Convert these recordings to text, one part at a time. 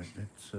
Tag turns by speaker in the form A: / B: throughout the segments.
A: Right, let's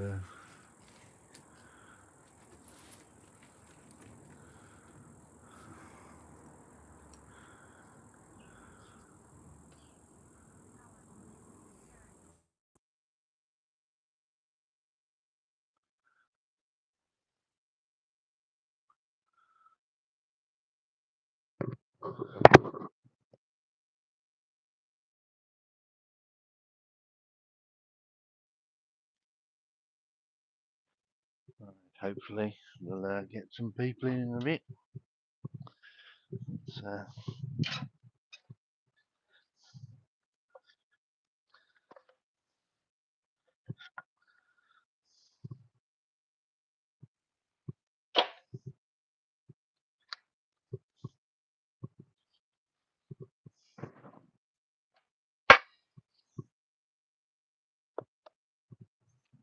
A: hopefully we'll get some people in a bit.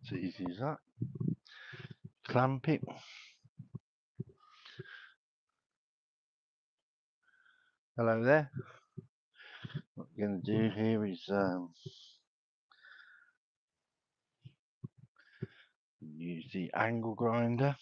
A: It's easy as that. Clamp it. Hello there. What we're going to do here is use the angle grinder.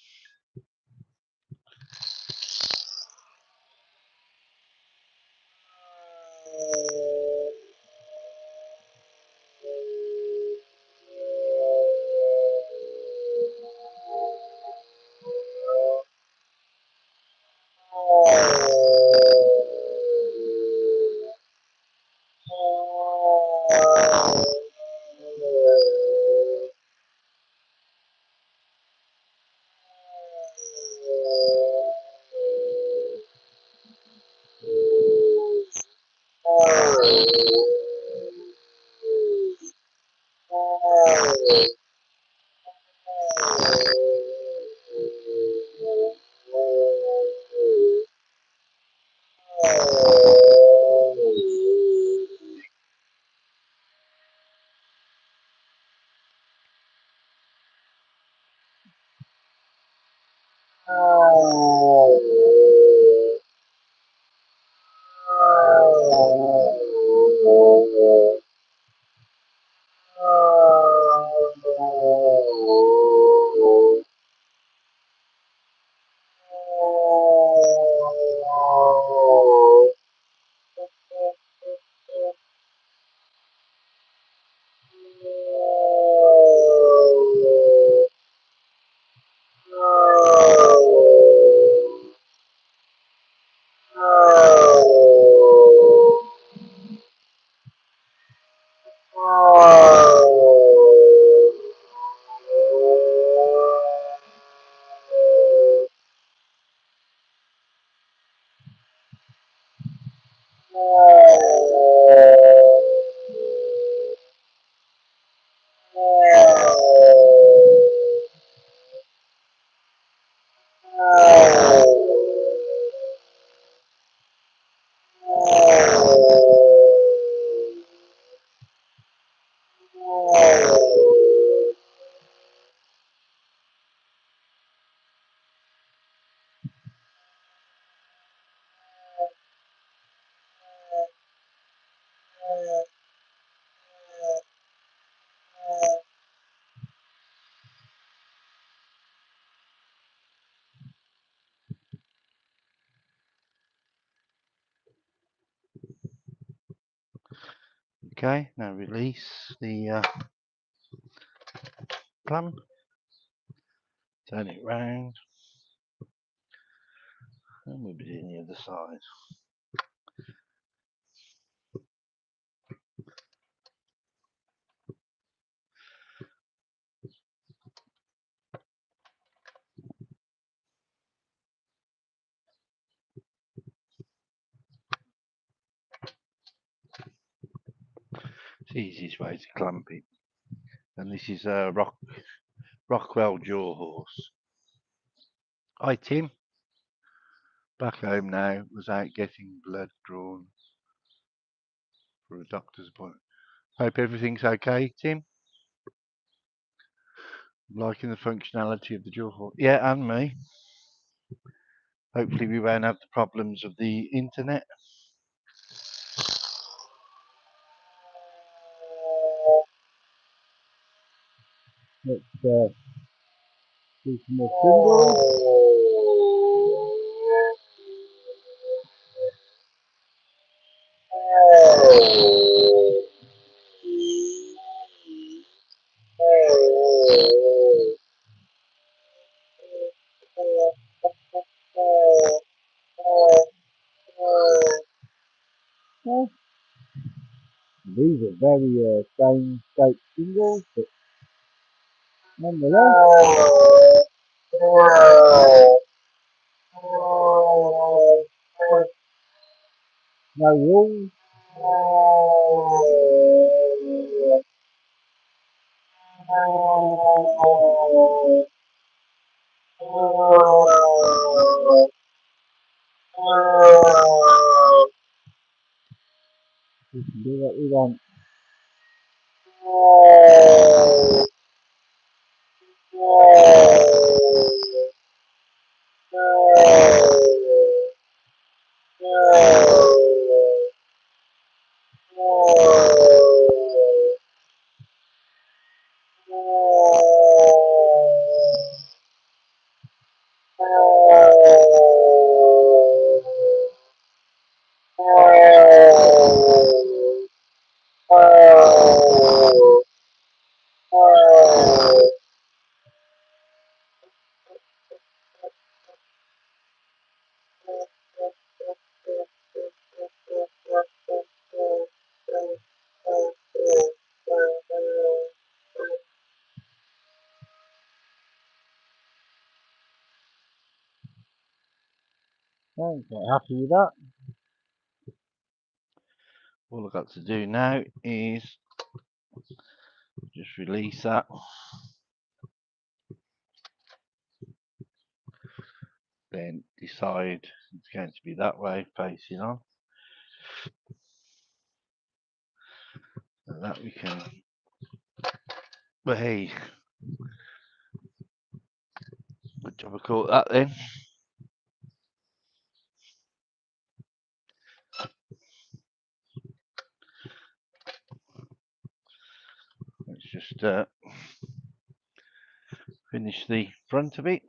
A: Okay, now release the clamp, turn it round, and we'll be doing the other side. It's the easiest way to clamp it. And this is a Rockwell jaw horse. Hi Tim, back home now, was out getting blood drawn for a doctor's appointment. Hope everything's okay, Tim. Liking the functionality of the jaw horse. Yeah, and me. Hopefully we won't have the problems of the internet. Let's do some more singles. Well, these are very same shape singles, but nonetheless, no rules. We can do what we want. I'm quite happy with that. All I've got to do now is just release that. Then decide it's going to be that way facing on. So that we can, but hey, good job I caught that then. Let's just finish the front of it.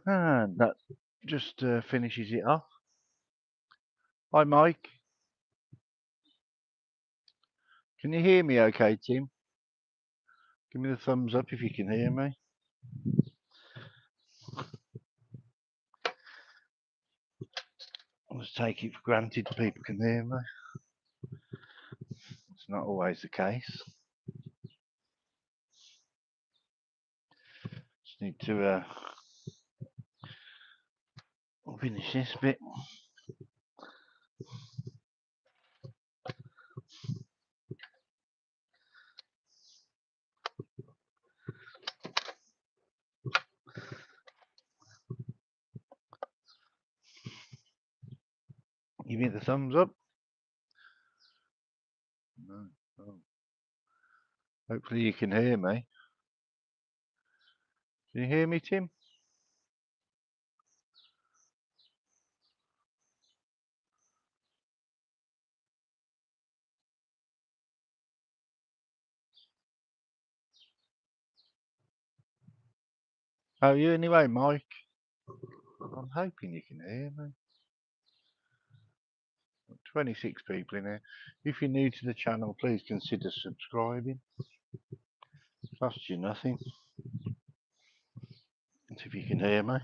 A: And that just finishes it off. Hi Mike, can you hear me okay Tim? Give me the thumbs up if you can hear me. I just take it for granted people can hear me. It's not always the case. Just need to finish this bit. Give me the thumbs up. No. Oh. Hopefully you can hear me. Can you hear me, Tim? Oh, you anyway, Mike? I'm hoping you can hear me. 26 people in here. If you're new to the channel, please consider subscribing. Costs you nothing. See if you can hear me.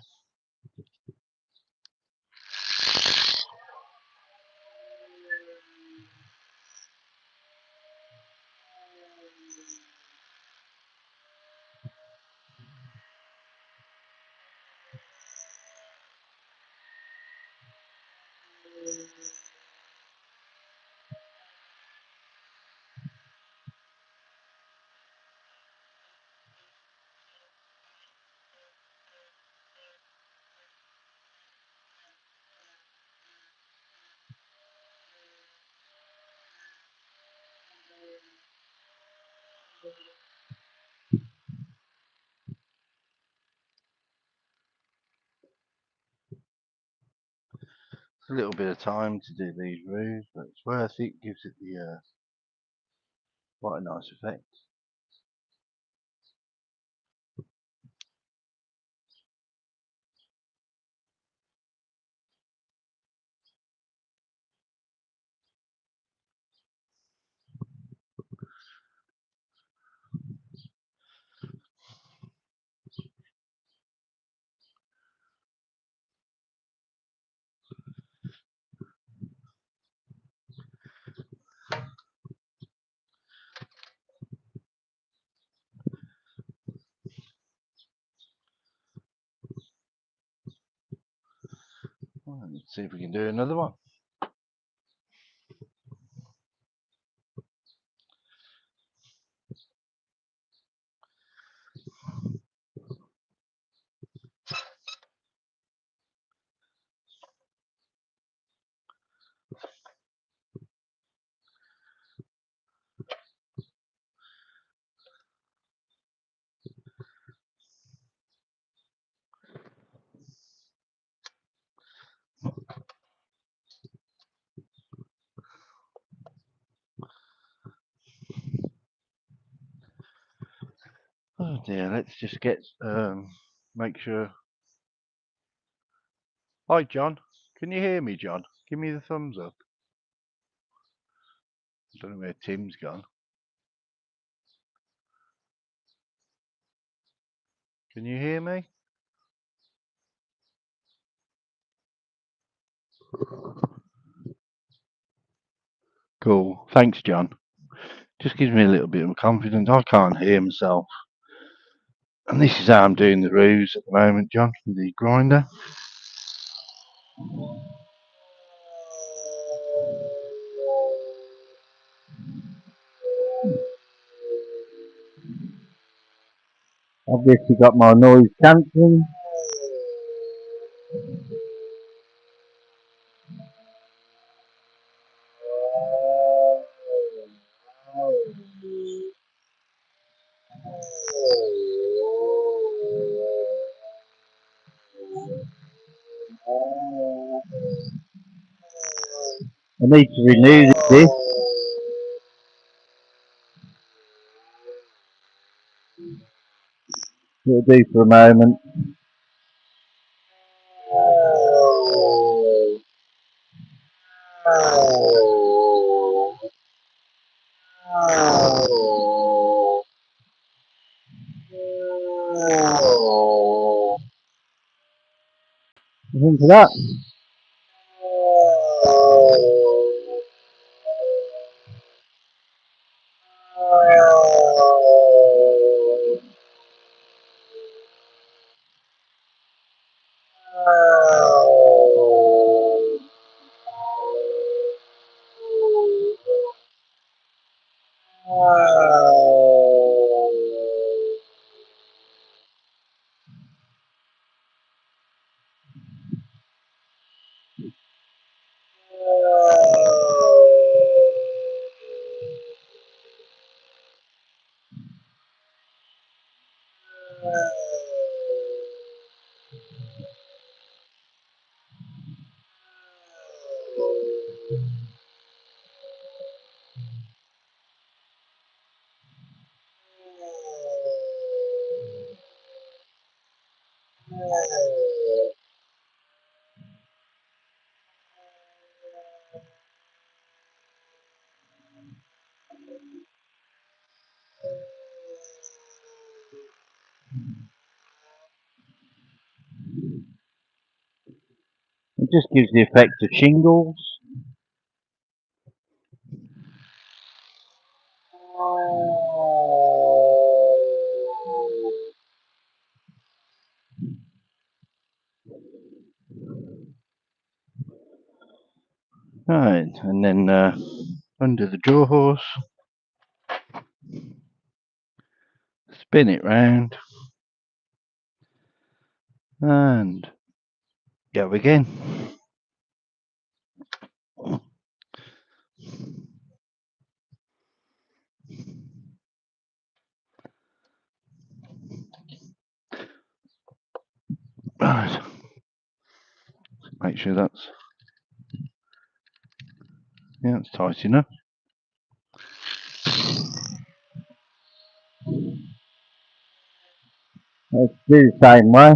A: It's a little bit of time to do these roofs, but it's worth it. Gives it the quite a nice effect. Well, let's see if we can do another one. Oh dear, let's just get make sure. Hi John, can you hear me, John? Give me the thumbs up. I don't know where Tim's gone. Can you hear me? Cool. Thanks, John. Just gives me a little bit of confidence. I can't hear myself. And this is how I'm doing the roofs at the moment, John, with the grinder. Obviously got my noise cancelling. I need to renew this. It'll do for a moment. You think of that? It just gives the effect of shingles. Right, and then under the jaw horse, spin it round, and go again. Right, make sure that's tight enough. Let's do the same way.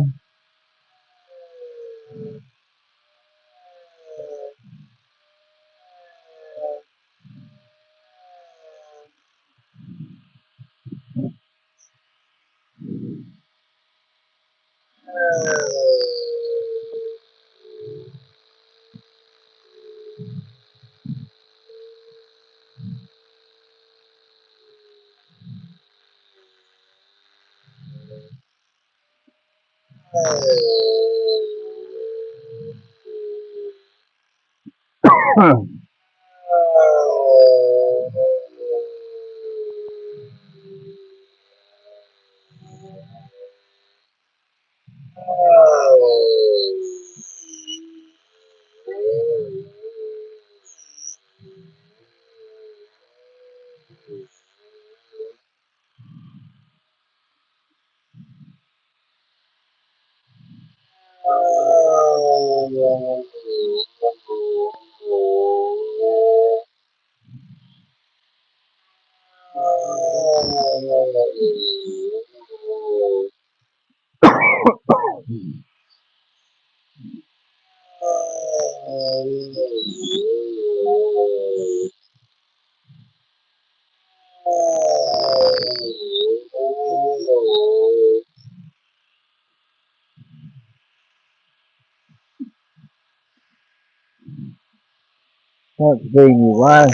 A: That's being your way.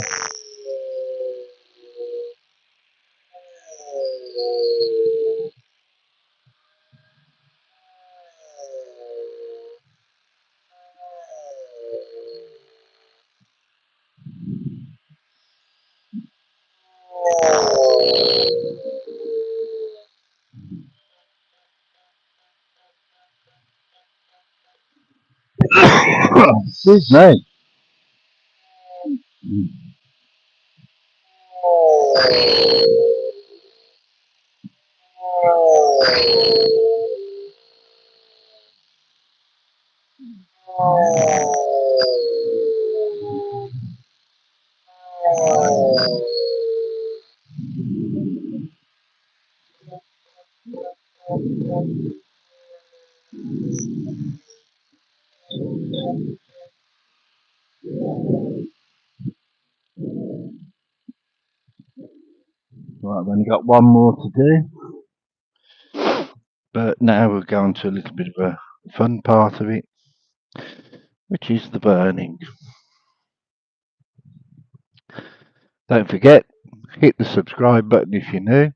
A: Excuse me. Right, I've only got one more to do. But now we're going to a little bit of a fun part of it, which is the burning. Don't forget, hit the subscribe button if you're new.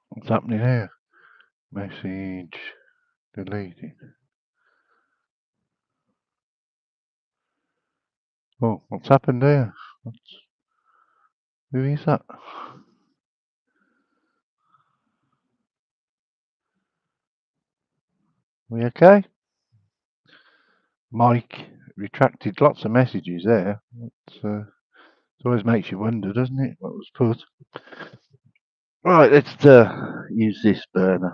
A: What's happening here? Message deleted. Oh, what's happened here? Who is that? We okay? Mike retracted lots of messages there. It always makes you wonder, doesn't it? What was put? Right, let's use this burner.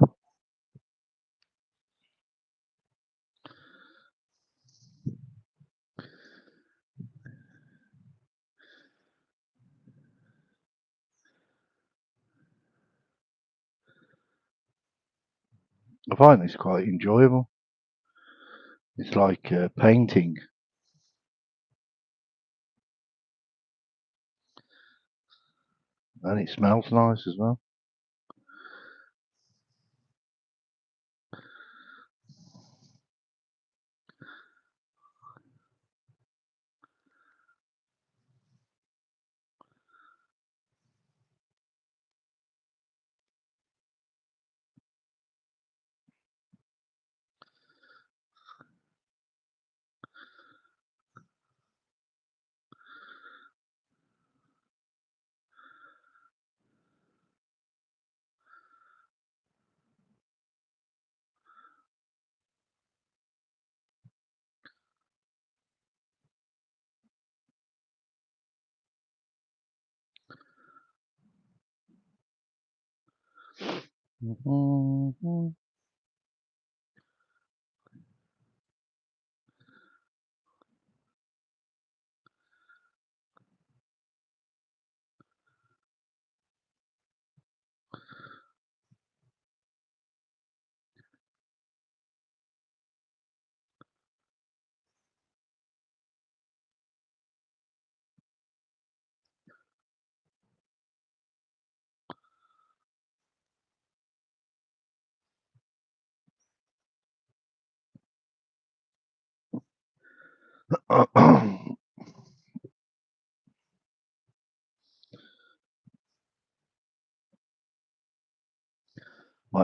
A: I find this quite enjoyable. It's like painting, and it smells nice as well. Might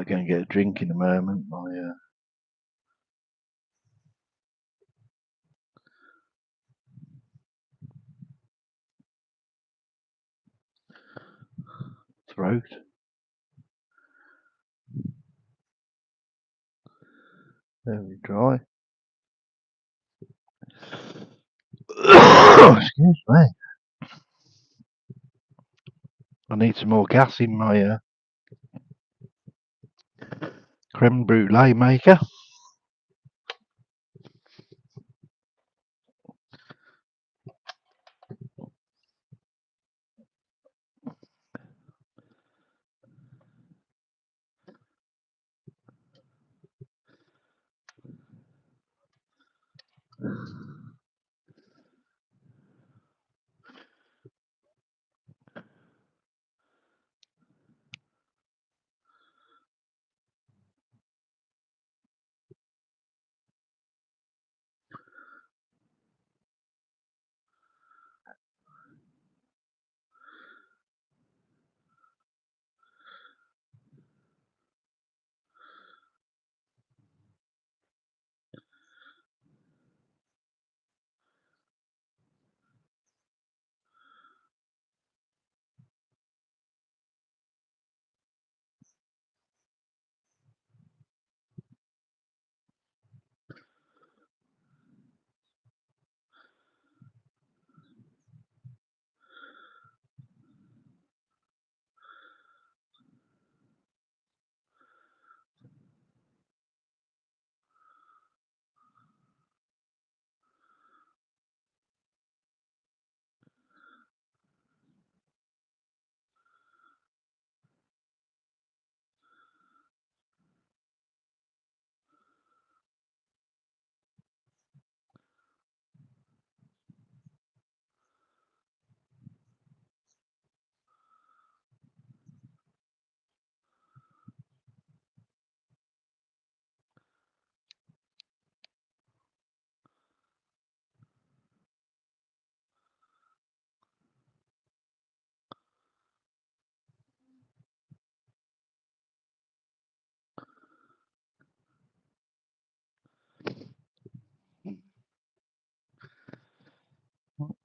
A: go and get a drink in a moment. My throat. Very dry. Excuse me. I need some more gas in my creme brulee maker.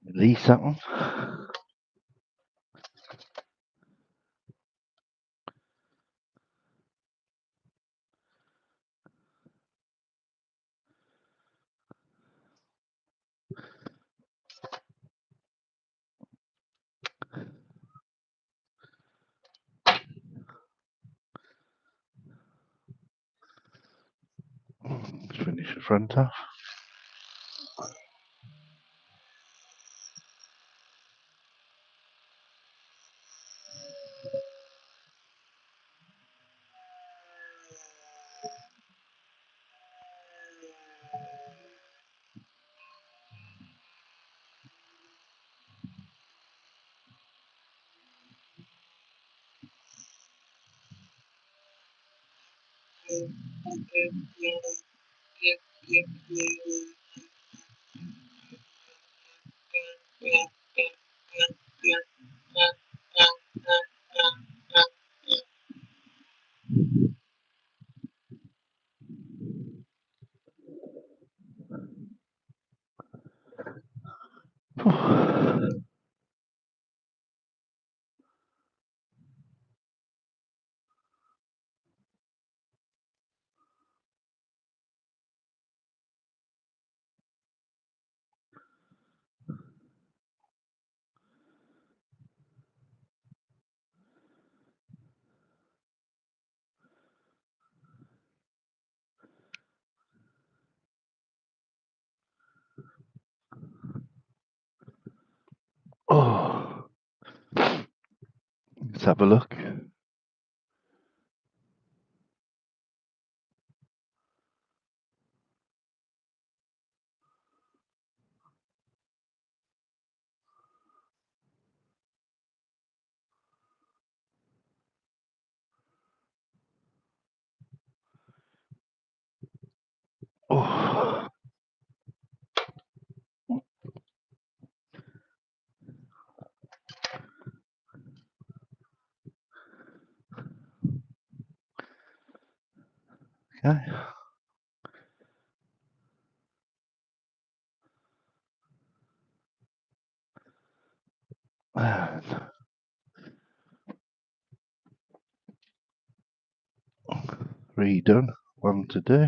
A: Release that one. Let's finish the front off. have a look. Oh. Okay. And 3 done, 1 to do.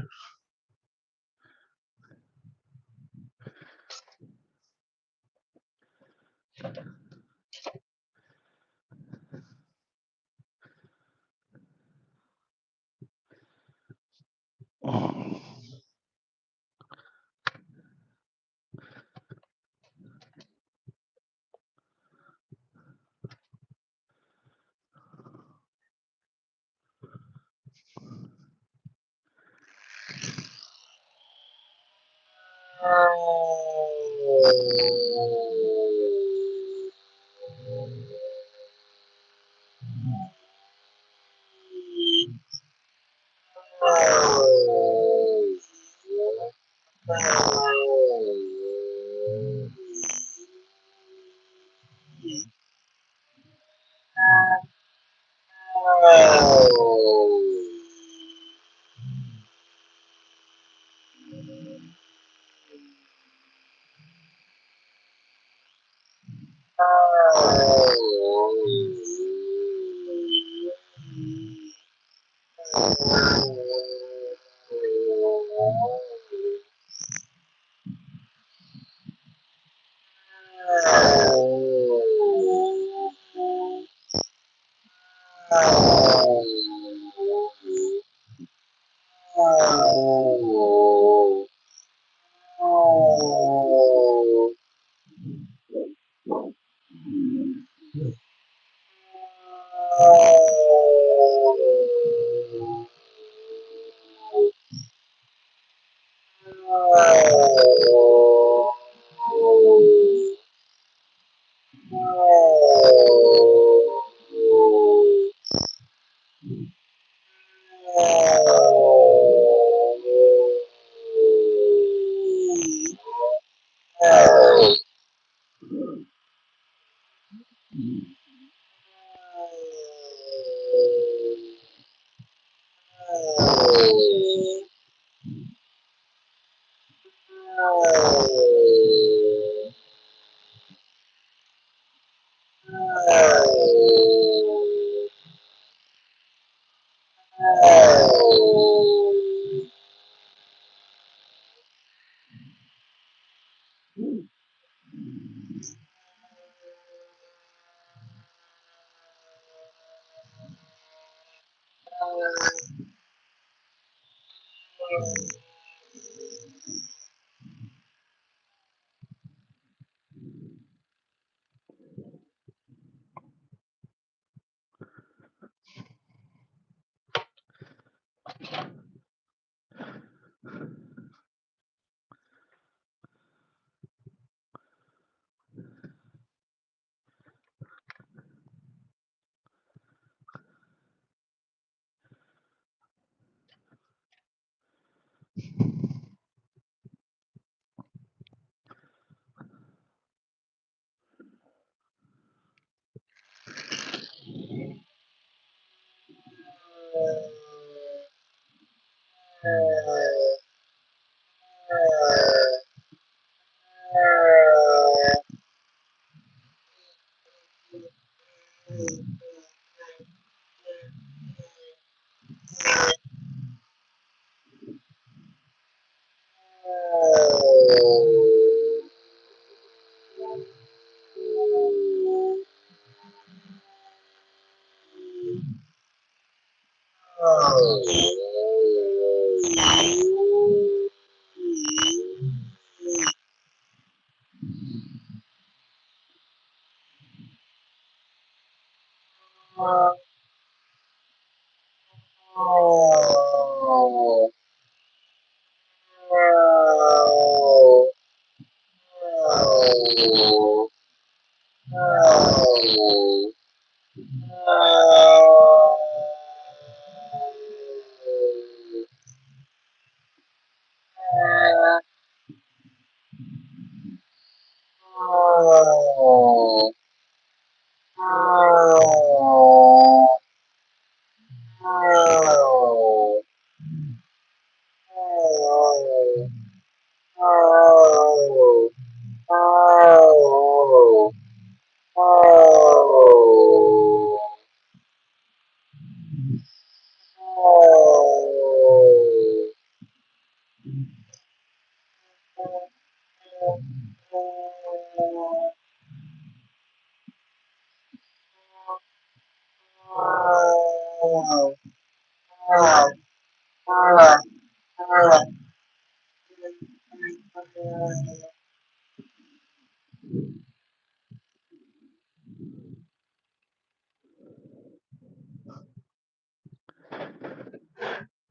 A: Oh.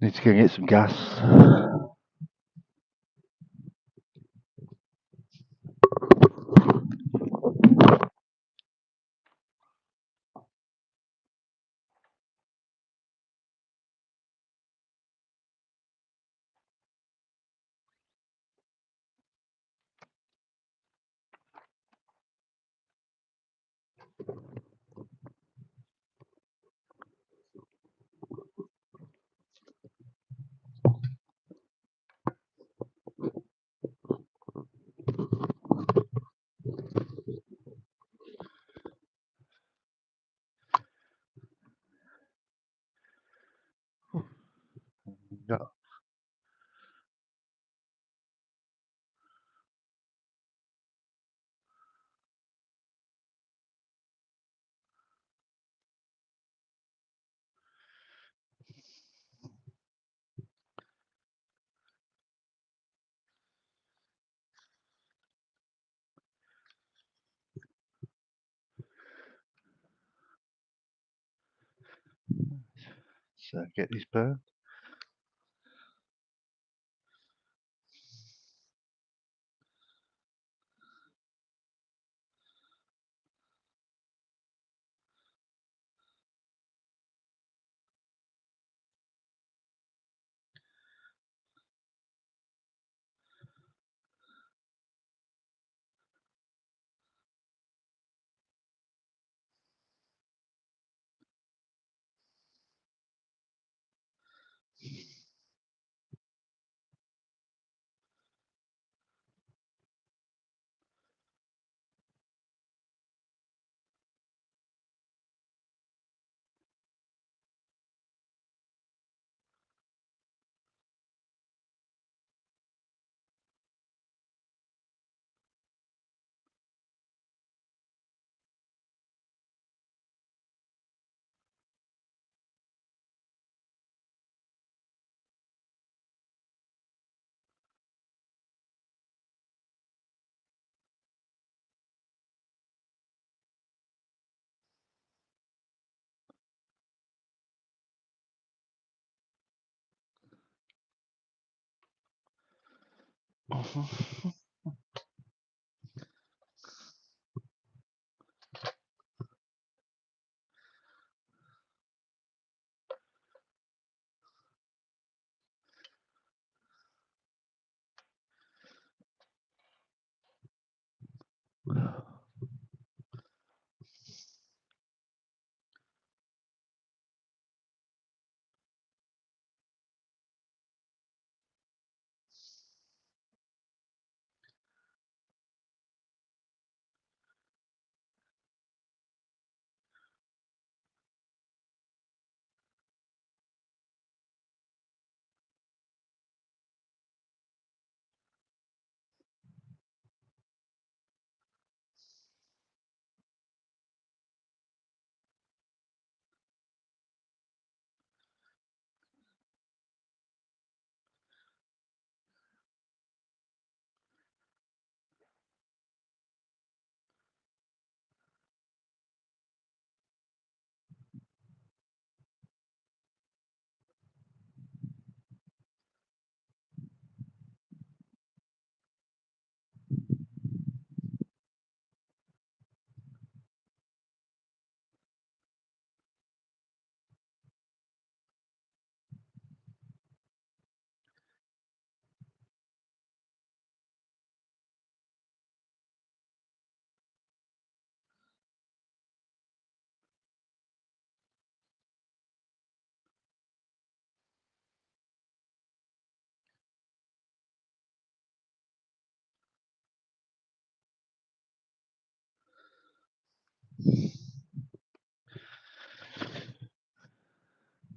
A: Need to go and get some gas. Yeah. So get this bird.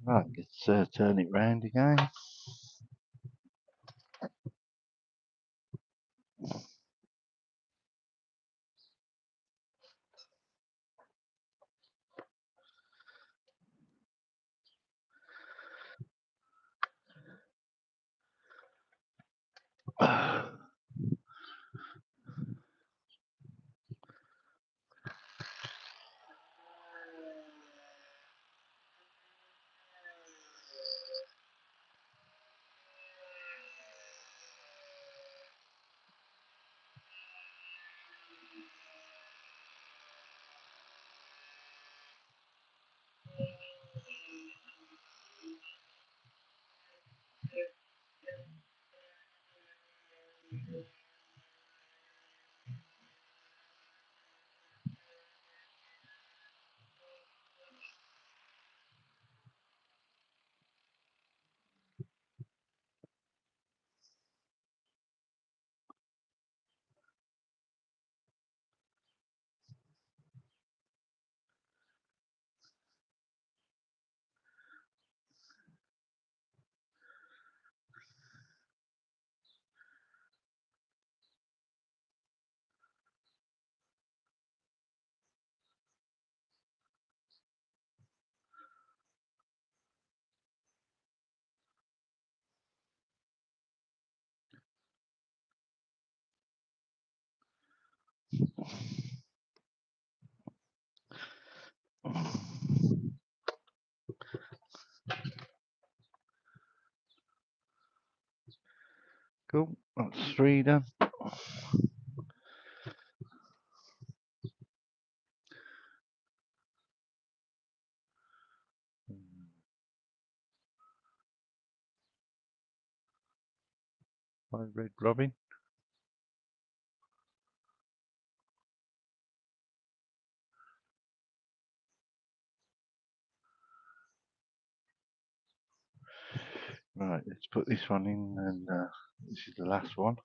A: Right, let's turn it round again. Cool, that's 3 done. Hi, Red Robin. Right, let's put this one in, and this is the last one.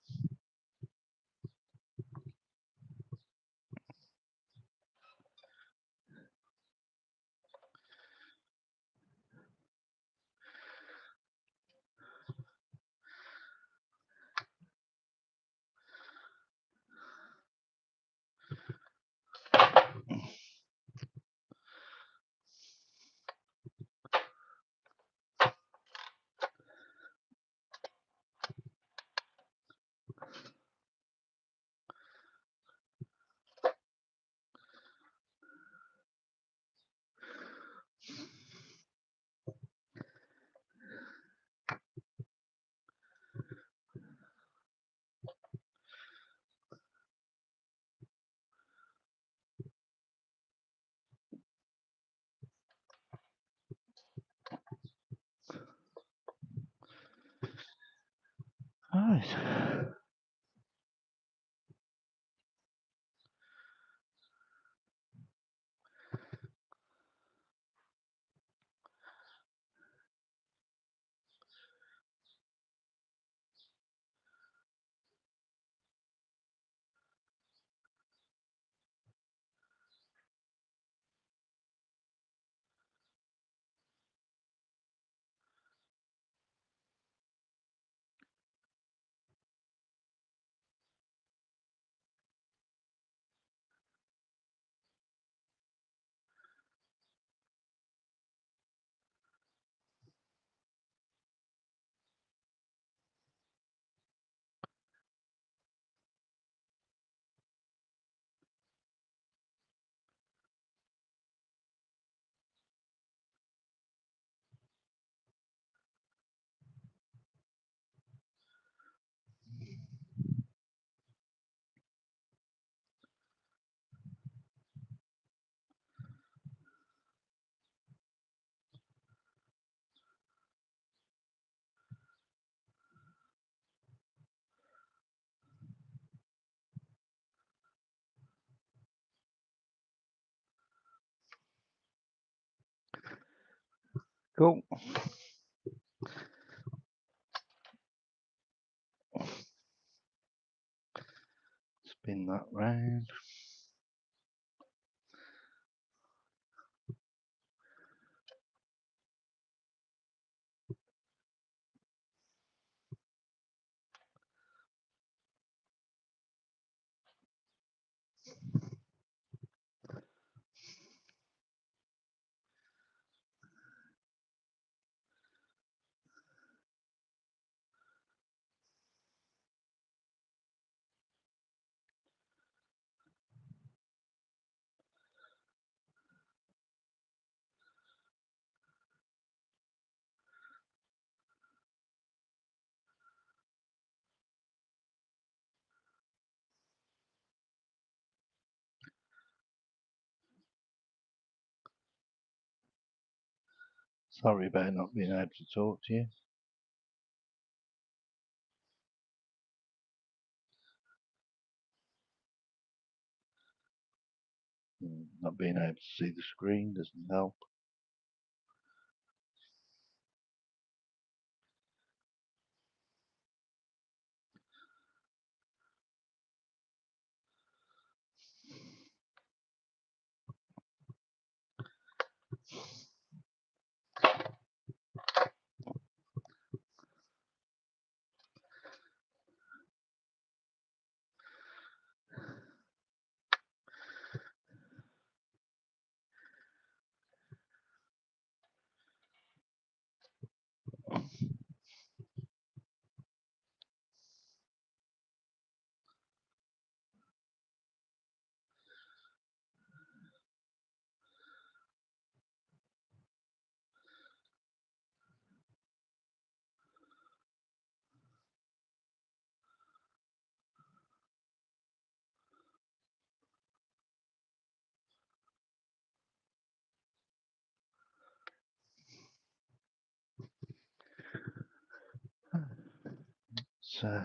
A: Right. Cool. Spin that round. Sorry about not being able to talk to you. Not being able to see the screen doesn't help. So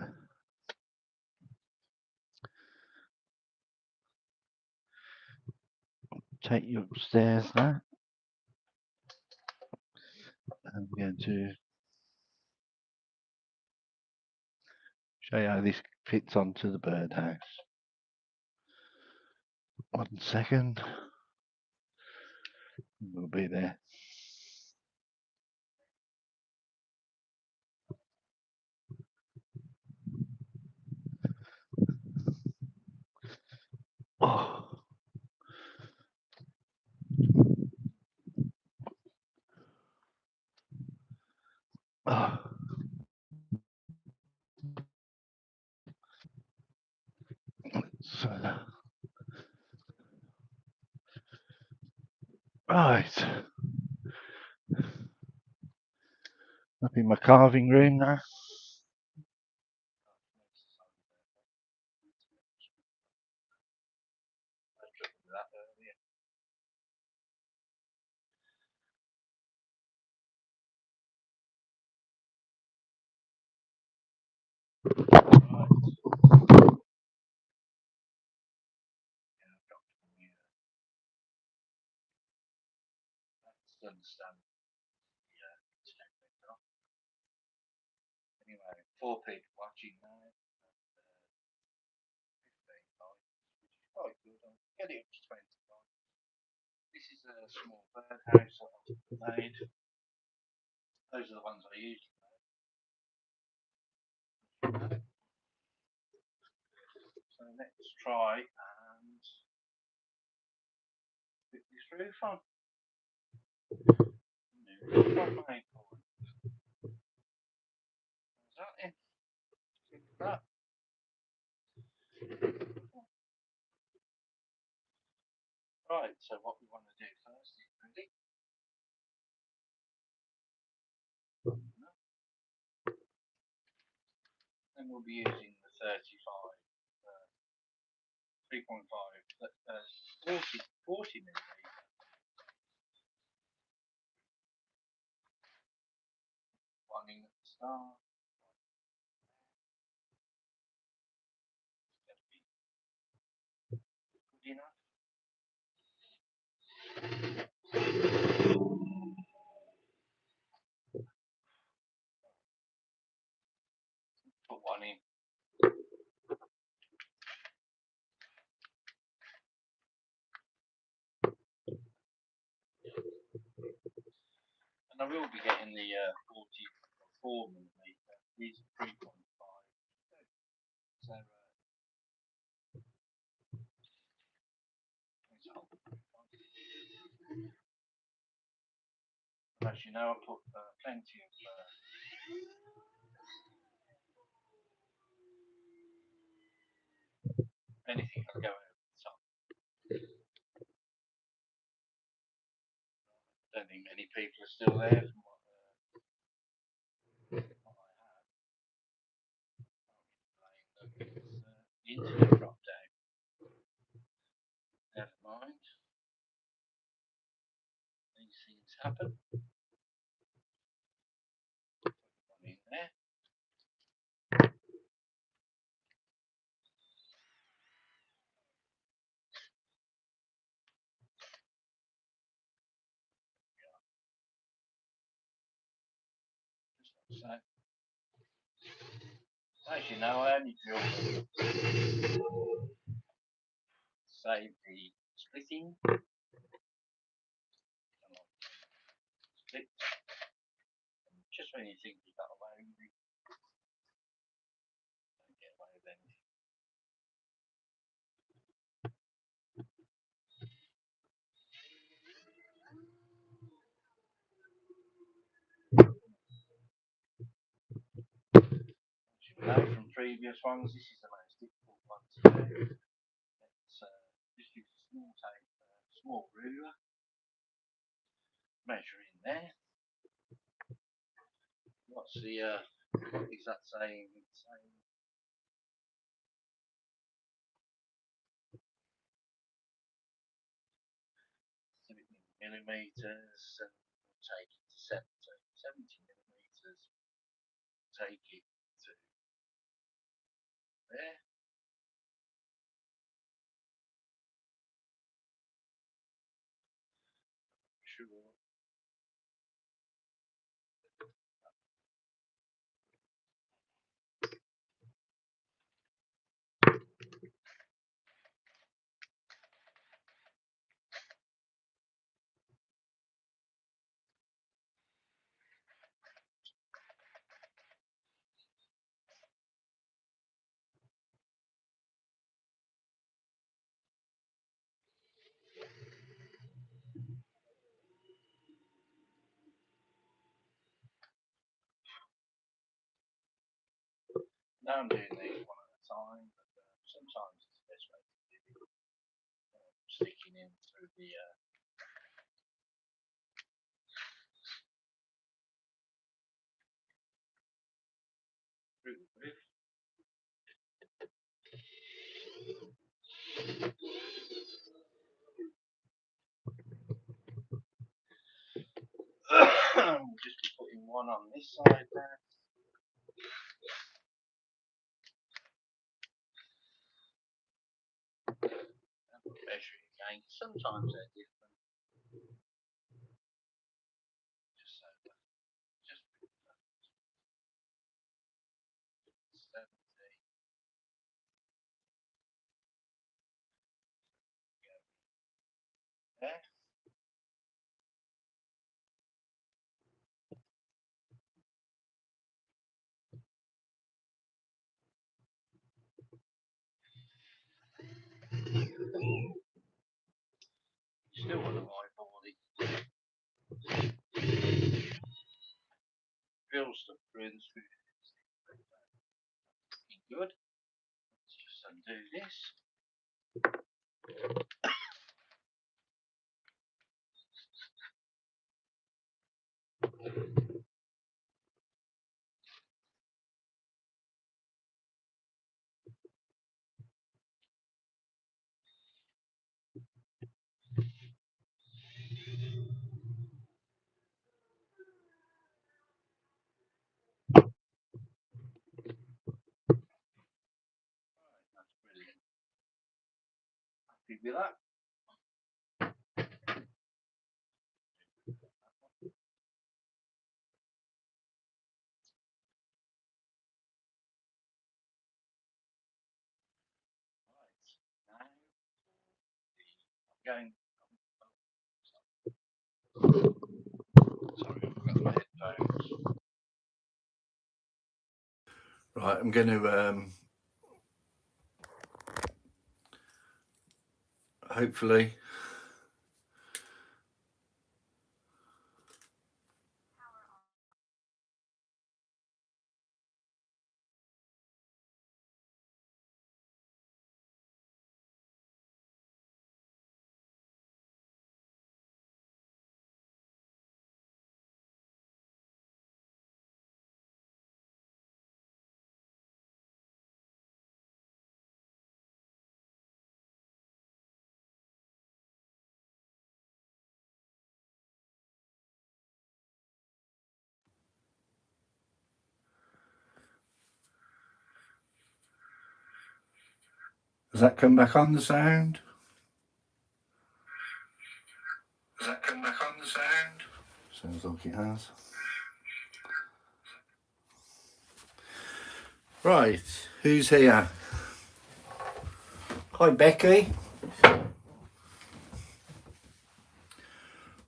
A: take you upstairs now. I'm going to show you how this fits onto the birdhouse. 1 second. We'll be there. Oh. Oh. So, right. Up in my carving room now. Understand. Anyway, 4 people watching now. 15 likes, which is quite good. I'll get it up to 20 likes. This is a small birdhouse I've made. Those are the ones I usually make. So let's try and put this roof on. New roof on, is that in? That. Right, so what we want to do first is ready. And we'll be using the 35, 3.5, 40 millimeter. One in at the start. It's going to be good enough. Put one in. And I will be getting the 44 millimeter. These are 3.5. So, as you know, I put plenty of anything can go over the top. I don't think many people are still there from what I have. The internet dropped out. Never mind. These things happen. So, as you know, I only drill save the splitting. Split. Just when you think you got away with it, don't get away with anything. You know from previous ones, this is the most difficult one to do. It's, just use a small tape, small ruler, measure in there. What's the exact saying? Millimeters, and take it to 70 millimeters. Take it to there. Sure. Now I'm doing these one at a time, but sometimes it's the best way to do it. Sticking in through the roof. We'll just be putting one on this side there. And measure it again. Sometimes they're different. Just so that. Just 70. There. Still want to eyeball it. Drill stuff through the screw. Good. Let's just undo this. That's brilliant. Happy with that? Right. Now, I'm going. Sorry, I forgot my headphones. Right, I'm going to hopefully Does that come back on the sound? Does that come back on the sound? Sounds like it has.
B: Right, who's here? Hi Becky.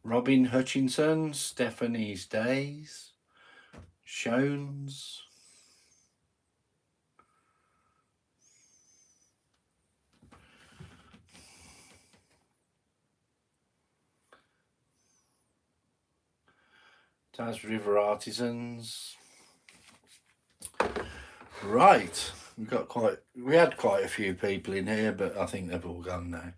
B: Robin Hutchinson, Stephanie's Days, Shones. Taz River Artisans. Right, we had quite a few people in here, but I think they've all gone now.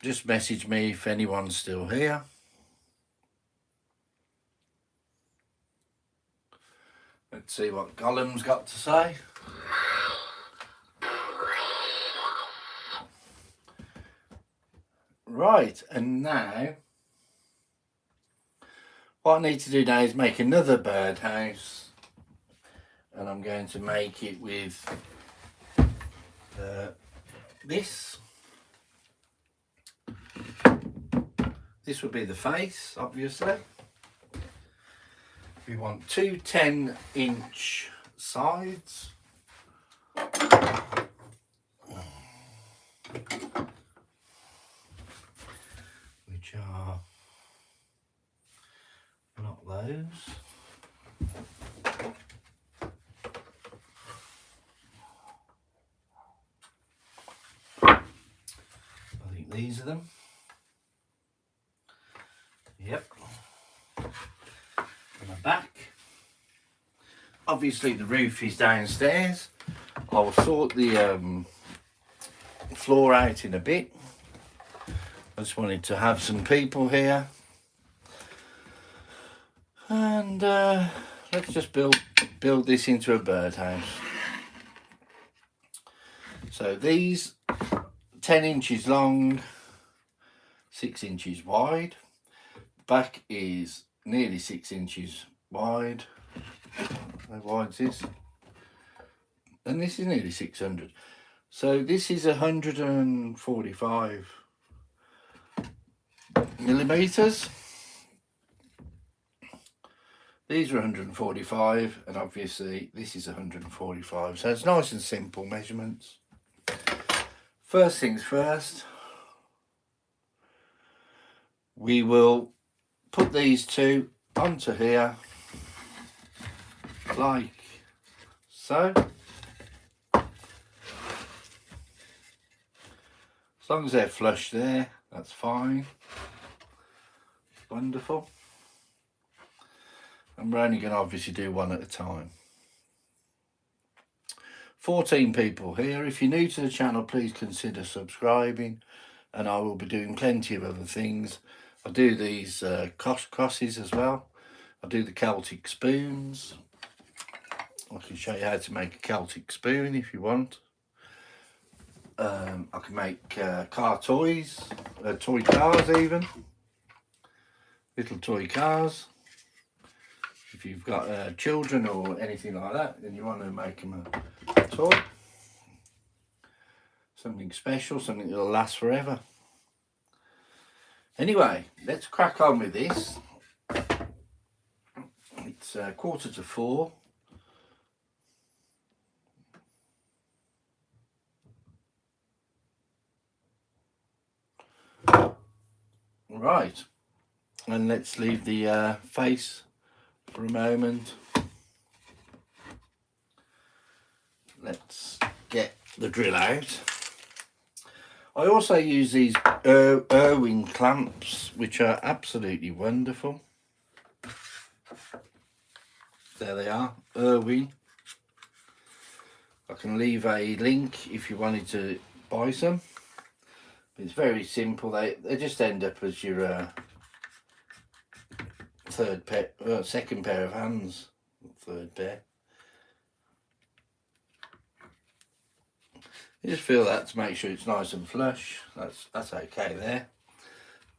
B: Just message me if anyone's still here. Let's see what Gollum's got to say. Right, and now what I need to do now is make another birdhouse, and I'm going to make it with this. This would be the face, obviously. We want two 10-inch sides. Which are not those. I think these are them. Yep. And the back. Obviously the roof is downstairs. I'll sort the floor out in a bit. I just wanted to have some people here. And let's just build this into a birdhouse. So these 10 inches long, 6 inches wide. Back is nearly 6 inches wide. How wide is this? And this is nearly 600. So this is 145 millimeters. These are 145, and obviously this is 145. So it's nice and simple measurements. First things first, we will put these two onto here like so. As long as they're flush there, that's fine. Wonderful. And we're only going to obviously do one at a time. 14 people here. If you're new to the channel, please consider subscribing, and I will be doing plenty of other things. I do these crosses as well. I do the Celtic spoons. I can show you how to make a Celtic spoon if you want. I can make car toys, toy cars even. Little toy cars. If you've got children or anything like that, then you want to make them a toy. Something special, something that'll last forever. Anyway, let's crack on with this. It's 3:45. Right, and let's leave the face for a moment. Let's get the drill out. I also use these Irwin clamps, which are absolutely wonderful. There they are, Irwin. I can leave a link if you wanted to buy some. It's very simple. They just end up as your second pair of hands. Third pair. You just feel that to make sure it's nice and flush. That's okay there.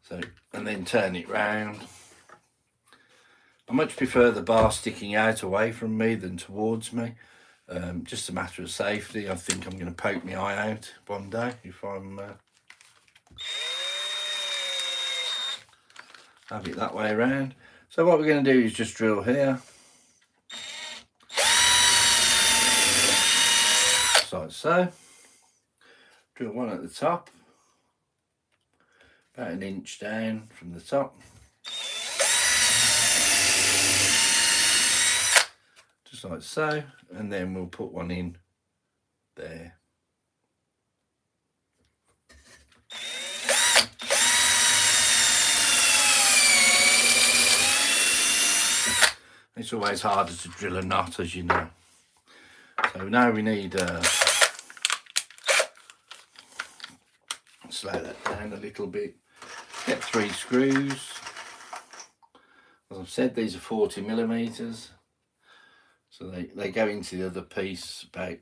B: So, and then turn it round. I much prefer the bar sticking out away from me than towards me. Just a matter of safety. I think I'm going to poke my eye out one day if I'm have it that way around. So what we're going to do is just drill here. like so. Drill one at the top, about 1 inch down from the top. Just like so, and then we'll put one in there. It's always harder to drill a knot, as you know. So now we need slow that down a little bit. Get 3 screws. As I've said, these are 40mm, so they go into the other piece about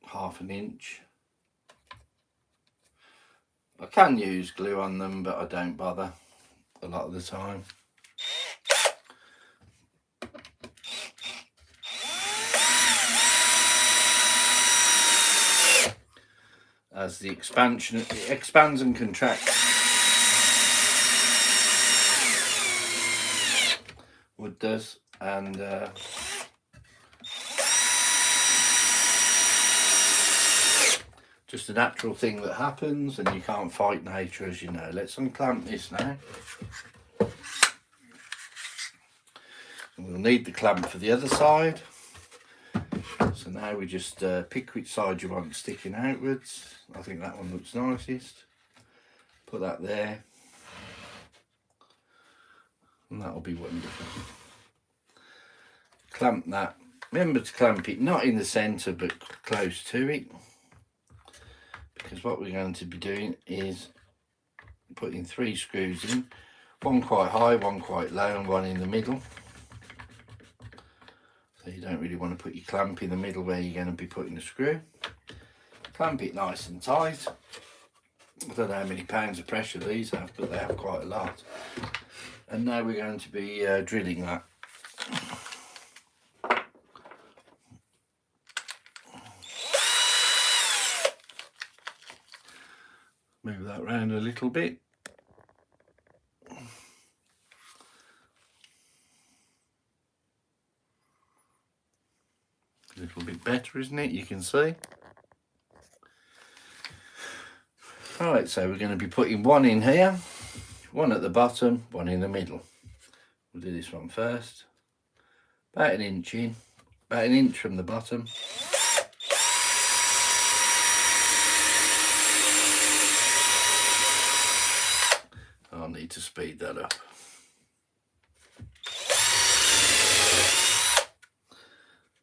B: 1/2 inch. I can use glue on them, but I don't bother a lot of the time. As the expansion, it expands and contracts. Wood does, and just a natural thing that happens, and you can't fight nature, as you know. Let's unclamp this now. And we'll need the clamp for the other side. So now we just pick which side you want sticking outwards. I think that one looks nicest. Put that there. And that'll be wonderful. Clamp that. Remember to clamp it not in the centre but close to it. Because what we're going to be doing is putting 3 screws in. One quite high, one quite low, and one in the middle. So you don't really want to put your clamp in the middle where you're going to be putting the screw. Clamp it nice and tight. I don't know how many pounds of pressure these have, but they have quite a lot. And now we're going to be drilling that. Move that round a little bit. A little bit better, isn't it? You can see. Right, so we're going to be putting one in here, one at the bottom, one in the middle. We'll do this one first. About 1 inch in, about 1 inch from the bottom. I'll need to speed that up.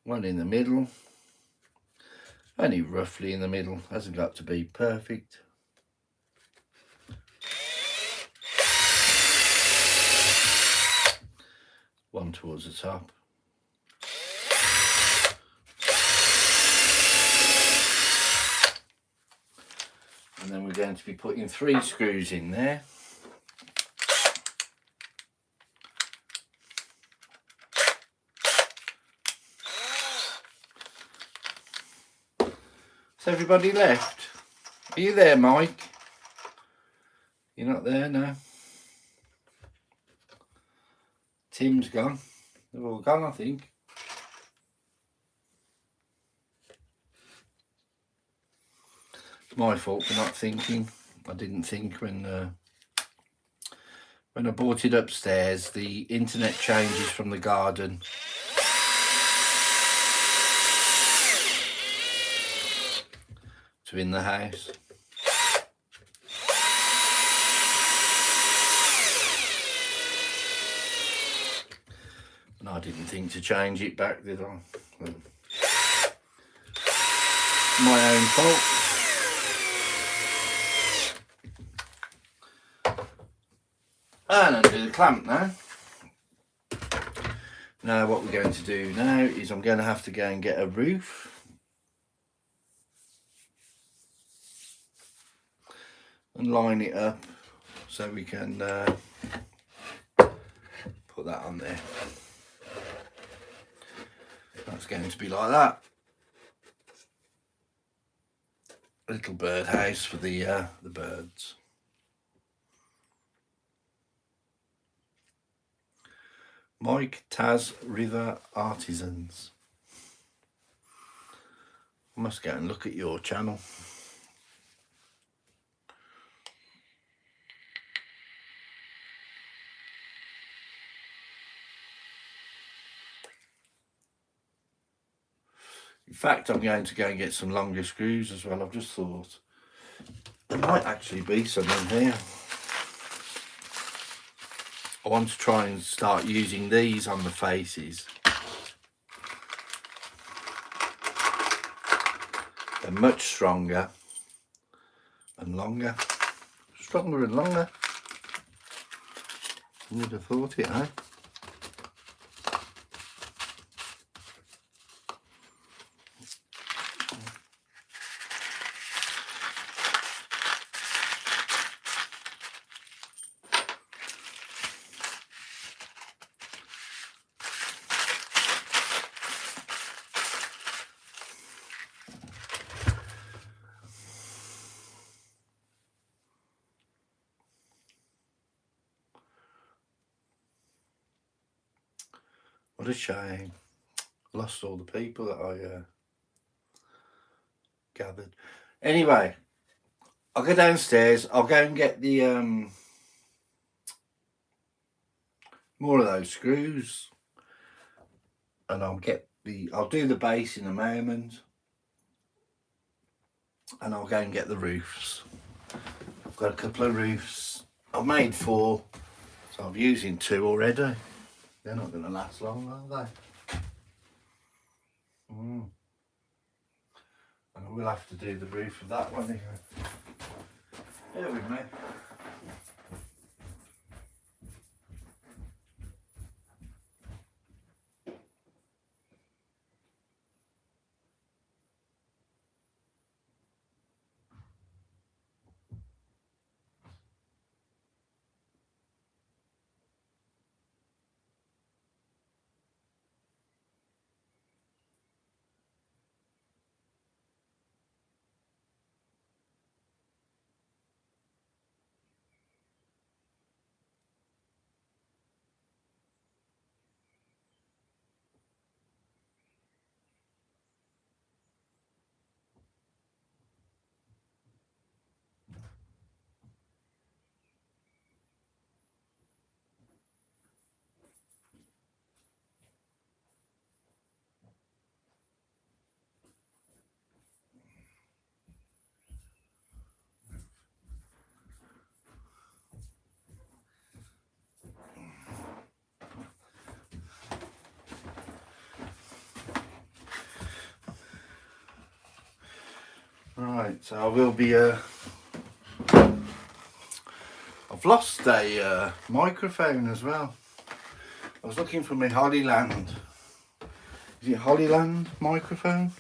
B: One in the middle, only roughly in the middle, hasn't got to be perfect. One towards the top. And then we're going to be putting 3 screws in there. Has everybody left? Are you there, Mike? You're not there, no? Tim's gone. They've all gone, I think. It's my fault for not thinking. I didn't think when I brought it upstairs. The internet changes from the garden. To in the house. And I didn't think to change it back, did I? Well, my own fault. And undo the clamp now. Now what we're going to do now is I'm going to have to go and get a roof. And line it up so we can put that on there. That's going to be like that. A little birdhouse for the birds. Mike Taz River Artisans. I must go and look at your channel. In fact, I'm going to go and get some longer screws as well. I've just thought there might actually be some in here. I want to try and start using these on the faces. They're much stronger and longer. Stronger and longer. You would have thought it, eh? What a shame. Lost all the people that I gathered. Anyway, I'll go downstairs. I'll go and get the more of those screws, and I'll do the base in a moment, and I'll go and get the roofs. I've got a couple of roofs. I've made 4, so I'm using 2 already. They're not going to last long, are they? And I will have to do the roof of that one here. Bear with me. Right, so I will be I've lost a microphone as well. I was looking for my Hollyland. Is it Hollyland microphone?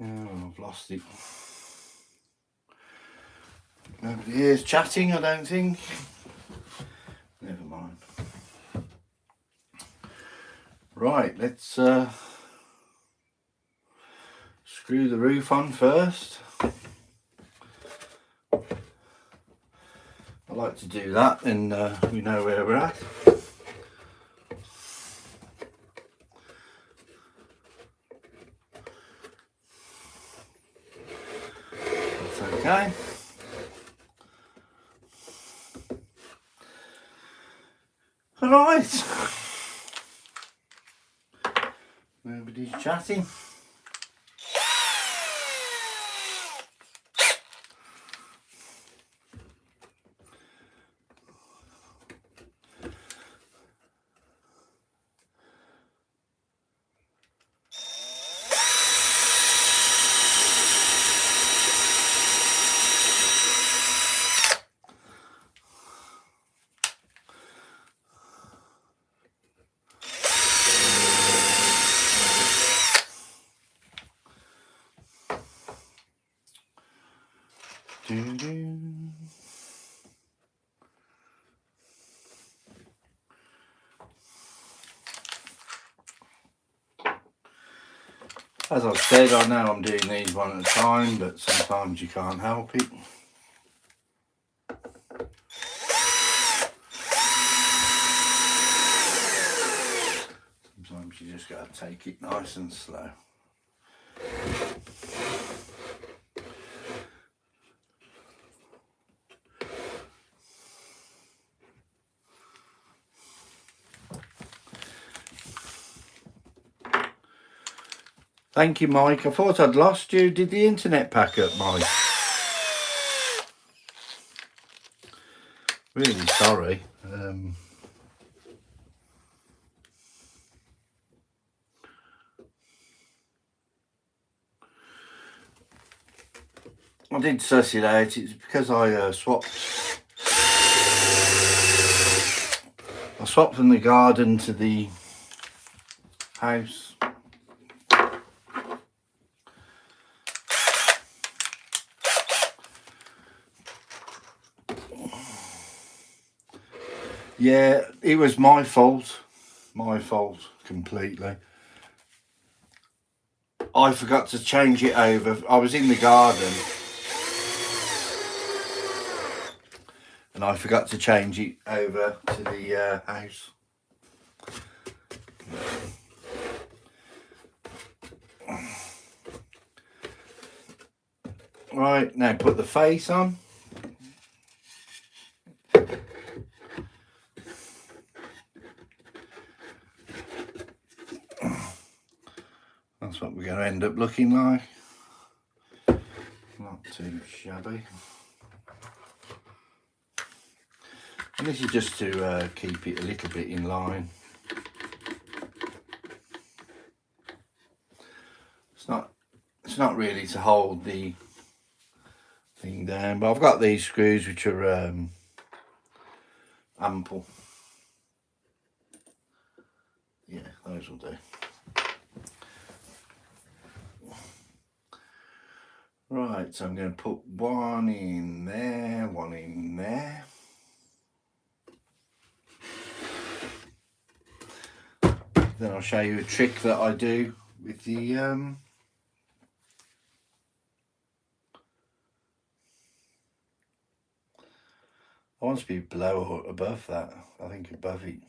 B: Oh, I've lost it. Nobody here's chatting, I don't think. Never mind. Right, let's screw the roof on first. I like to do that, and we know where we're at. That's okay. All right. Nobody's chatting. As I've said, I know I'm doing these one at a time, but sometimes you can't help it. Sometimes you just got to take it nice and slow. Thank you, Mike. I thought I'd lost you. Did the internet pack up, Mike? Really sorry. I did suss it out. It's because I swapped from the garden to the house. Yeah, it was my fault. My fault completely. I forgot to change it over. I was in the garden and I forgot to change it over to the house. Right, now put the face on. That's what we're going to end up looking like. Not too shabby. And this is just to keep it a little bit in line. It's not really to hold the thing down, but I've got these screws which are ample. Yeah, those will do. Right, so I'm going to put one in there, one in there. Then I'll show you a trick that I do with the I want to be below or above that. I think above it.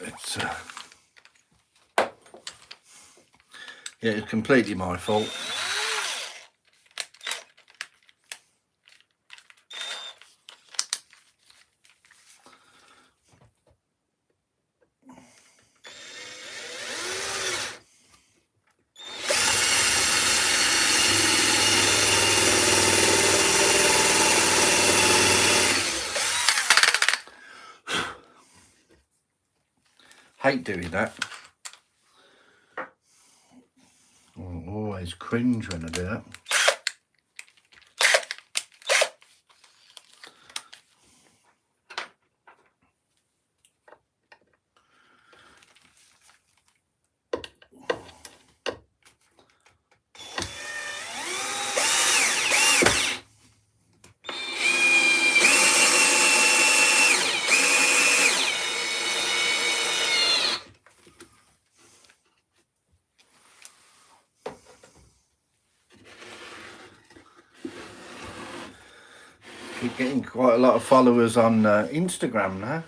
B: It's yeah, it's completely my fault. Hate doing that. I always cringe when I do that. Keep getting quite a lot of followers on Instagram now.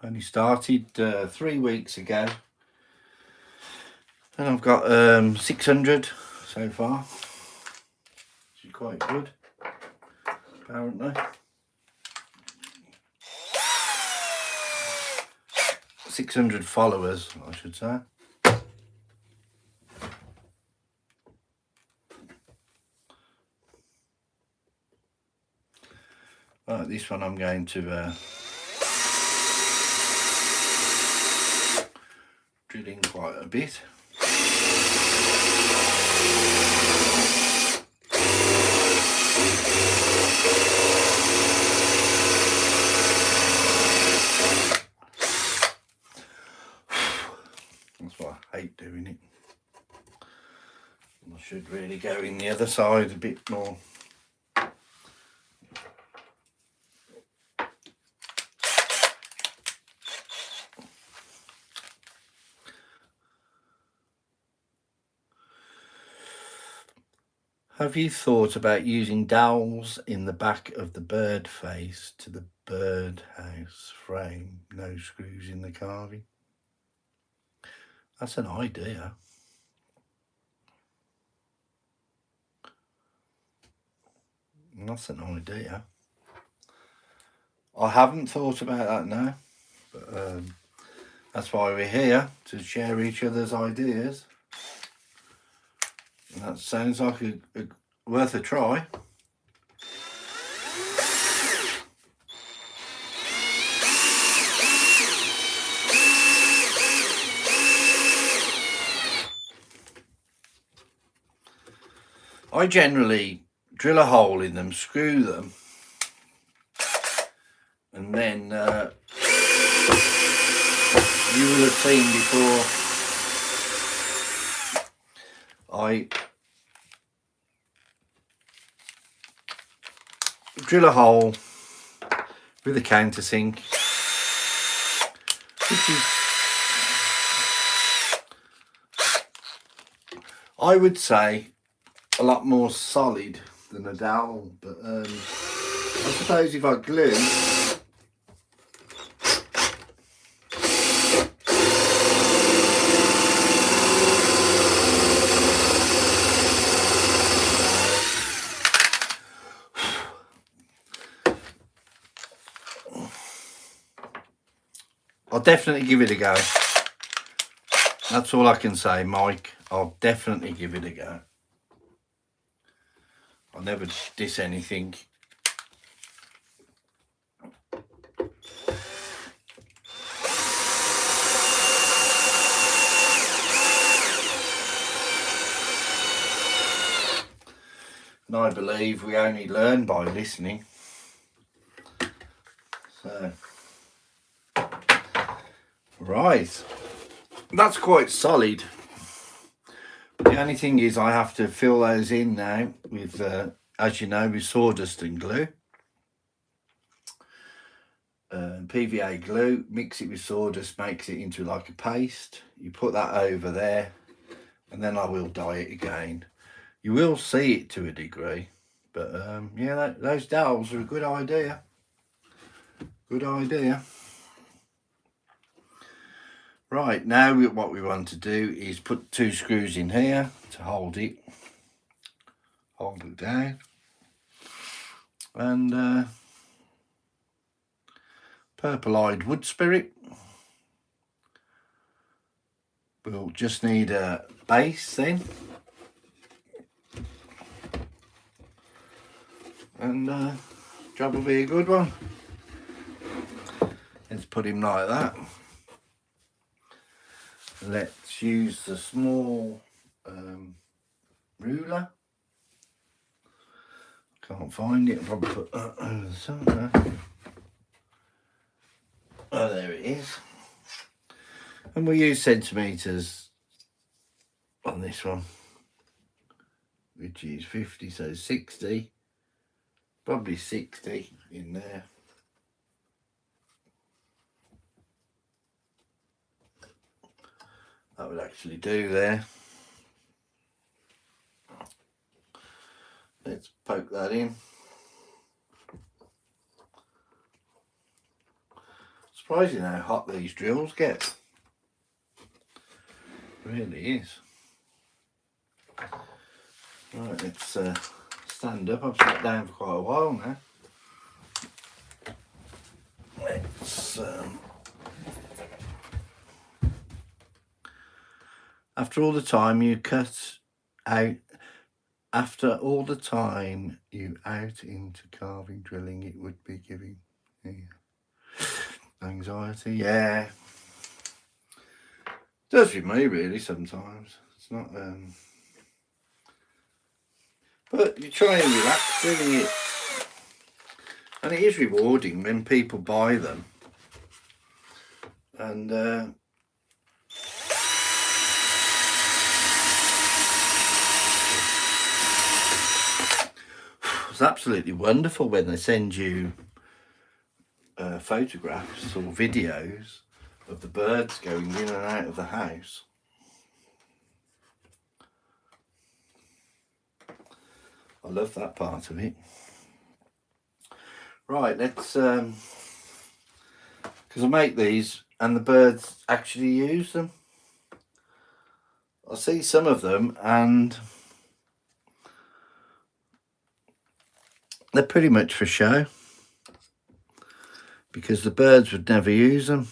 B: Only started 3 weeks ago, and I've got 600 so far, which is quite good, apparently. 600 followers, I should say. Right, this one I'm going to drill in quite a bit. That's why I hate doing it. I should really go in the other side a bit more. Have you thought about using dowels in the back of the bird face to the birdhouse frame? No screws in the carving. That's an idea. That's an idea. I haven't thought about that now, but that's why we're here, to share each other's ideas. And that sounds like worth a try. I generally drill a hole in them, screw them, and then you will have seen before I drill a hole with a countersink, which is, I would say, a lot more solid than a dowel, but I suppose if I glue, I'll definitely give it a go. That's all I can say, Mike. I'll definitely give it a go. I'll never diss anything. And I believe we only learn by listening. So, right. That's quite solid. The only thing is I have to fill those in now with, as you know, with sawdust and glue. PVA glue, mix it with sawdust, makes it into like a paste. You put that over there, and then I will dye it again. You will see it to a degree, but yeah, those dowels are a good idea. Good idea. Right, now what we want to do is put 2 screws in here to hold it down, and purple-eyed wood spirit. We'll just need a base then, and job will be a good one. Let's put him like that. Let's use the small ruler. Can't find it. I'll probably put somewhere. Oh, there it is. And we'll use centimetres on this one, which is 50, so 60. Probably 60 in there. That would actually do there. Let's poke that in. Surprising how hot these drills get. It really is. Right, let's stand up. I've sat down for quite a while now. Let's after all the time you out into carving drilling, it would be giving anxiety. Yeah, it does with me really sometimes. It's not but you try and relax doing it, and it is rewarding when people buy them, and it's absolutely wonderful when they send you photographs or videos of the birds going in and out of the house. I love that part of it. Right, let's because I make these and the birds actually use them. I see some of them and they're pretty much for show because the birds would never use them.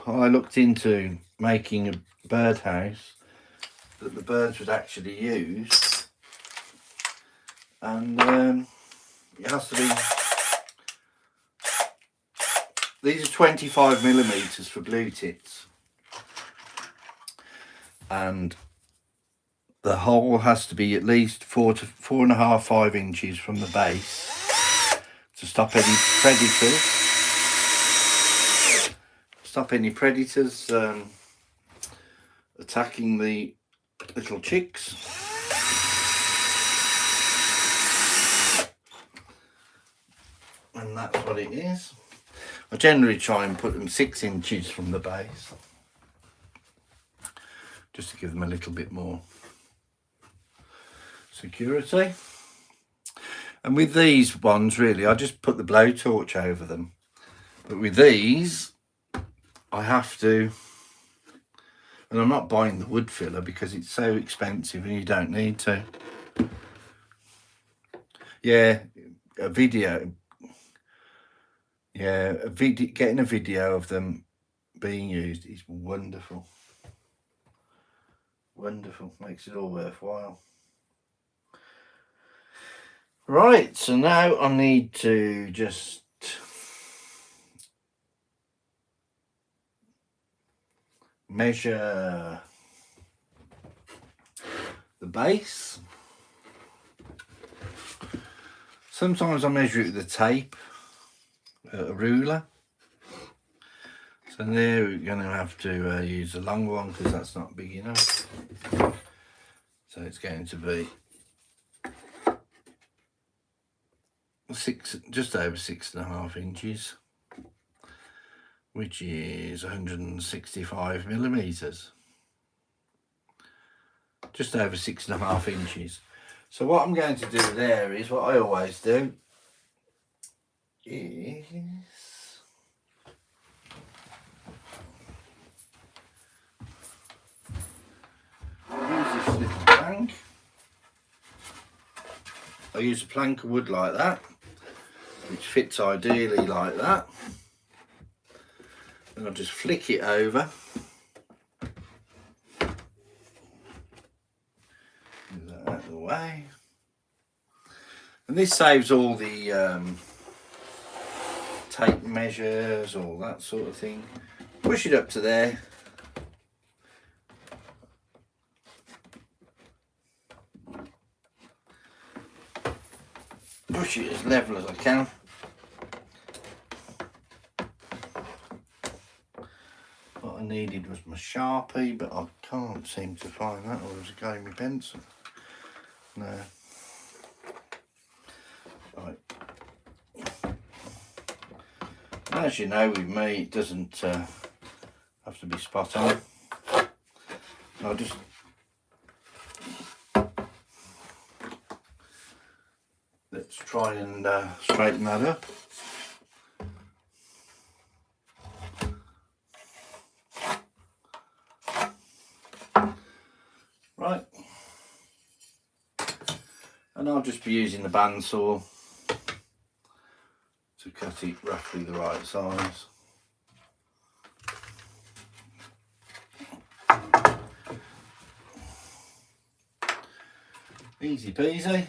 B: I looked into making a birdhouse that the birds would actually use, and it has to be, these are 25mm for blue tits, and the hole has to be at least 4 to 4.5, 5 inches from the base to stop any predators attacking the little chicks. And that's what it is. I generally try and put them 6 inches from the base just to give them a little bit more security. And with these ones, really, I just put the blowtorch over them. But with these, I have to, and I'm not buying the wood filler because it's so expensive and you don't need to. Yeah, a video. Yeah, getting a video of them being used is wonderful. Wonderful, makes it all worthwhile. Right, so now I need to just measure the base. Sometimes I measure it with a tape, a ruler. So there we're going to have to use a long one because that's not big enough. So it's going to be just over 6.5 inches, which is 165mm. Just over 6.5 inches. So what I'm going to do there is what I always do is use this little plank. I use a plank of wood like that, which fits ideally like that. And I'll just flick it over. Move that out of the way. And this saves all the tape measures, all that sort of thing. Push it up to there. Push it as level as I can. What I needed was my Sharpie, but I can't seem to find that, or was it going with my pencil? No. Right. As you know, with me, it doesn't have to be spot on. I'll just let's try and straighten that up. Right, and I'll just be using the bandsaw to cut it roughly the right size. Easy peasy.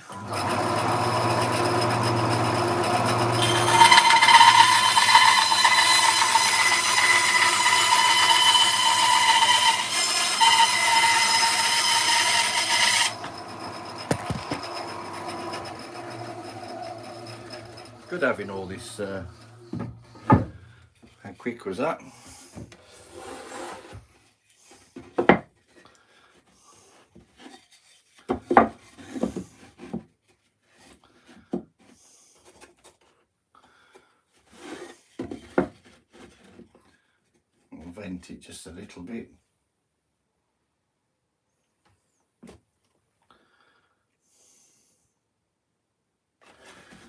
B: Good having all this. How quick was that? paint it just a little bit.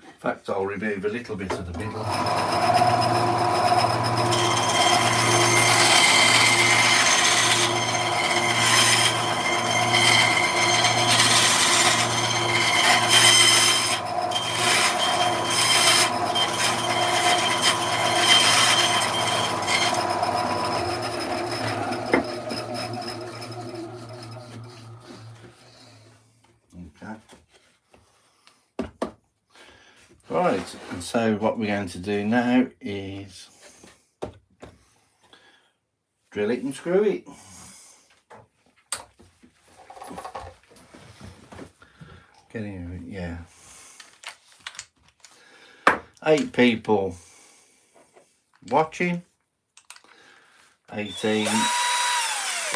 B: In fact, I'll remove a little bit of the middle. Right, and so what we're going to do now is drill it and screw it. Getting, yeah. 8 people watching, 18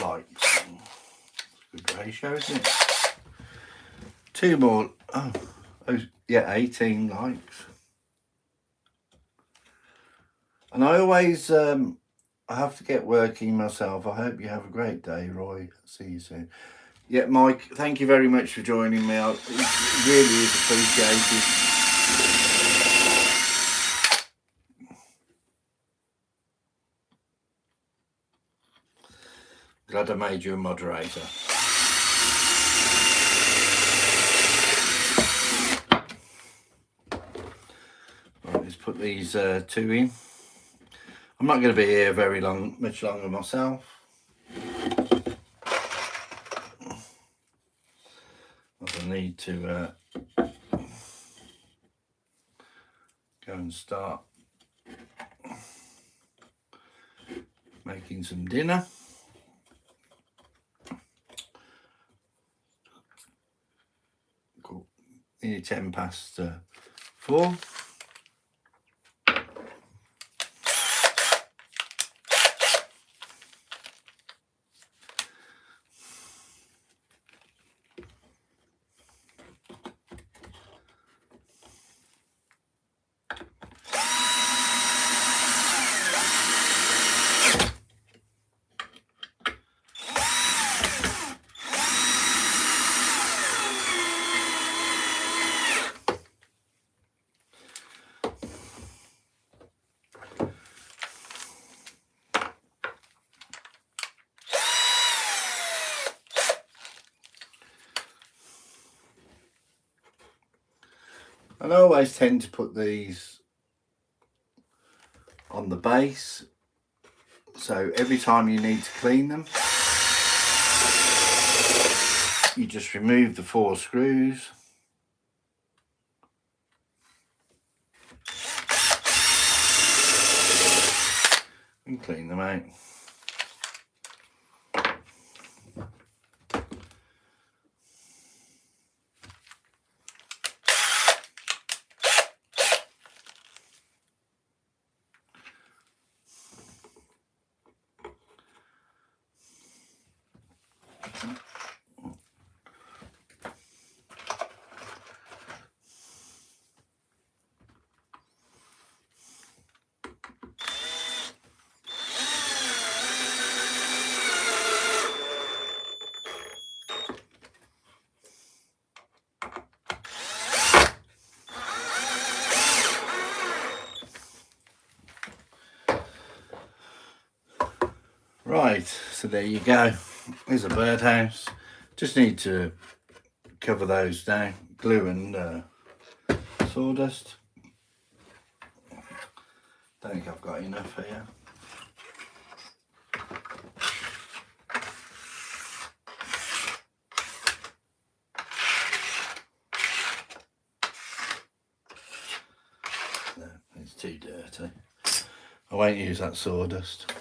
B: likes. Good ratio, isn't it? 2 more. Oh, yeah, 18 likes. And I always, I have to get working myself. I hope you have a great day, Roy. See you soon. Yeah, Mike, thank you very much for joining me. It really is appreciated. Glad I made you a moderator. Right, let's put these 2 in. I'm not going to be here very long, much longer myself. I need to go and start making some dinner. Cool. Nearly 10 past 4. And I always tend to put these on the base, so every time you need to clean them, you just remove the 4 screws and clean them out. Right, so there you go. There's a birdhouse. Just need to cover those down, glue and sawdust. Don't think I've got enough here. No, it's too dirty. I won't use that sawdust.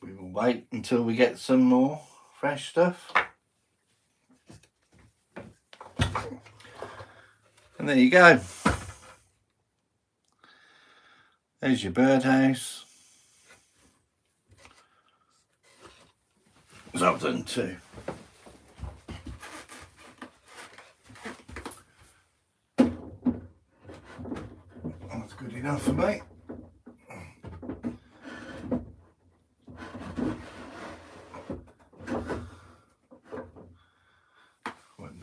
B: We will wait until we get some more fresh stuff. And there you go. There's your birdhouse. So I've done 2. That's good enough for me.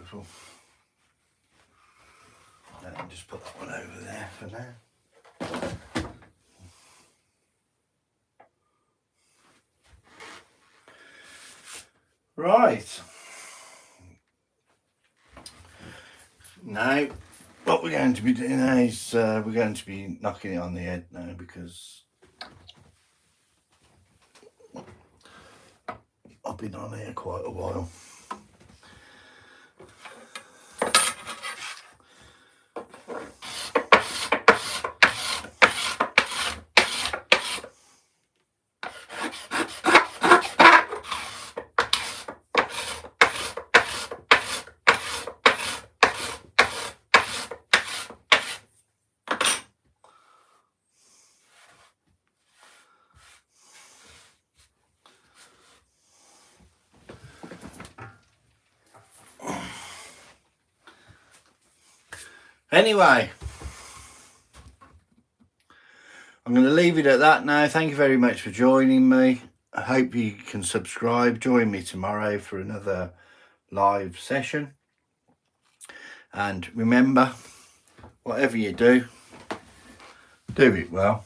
B: beautiful. And just put that one over there for now. Right. Now, what we're going to be doing is we're going to be knocking it on the head now, because I've been on here quite a while. Anyway, I'm going to leave it at that now. Thank you very much for joining me. I hope you can subscribe. Join me tomorrow for another live session. And remember, whatever you do, do it well.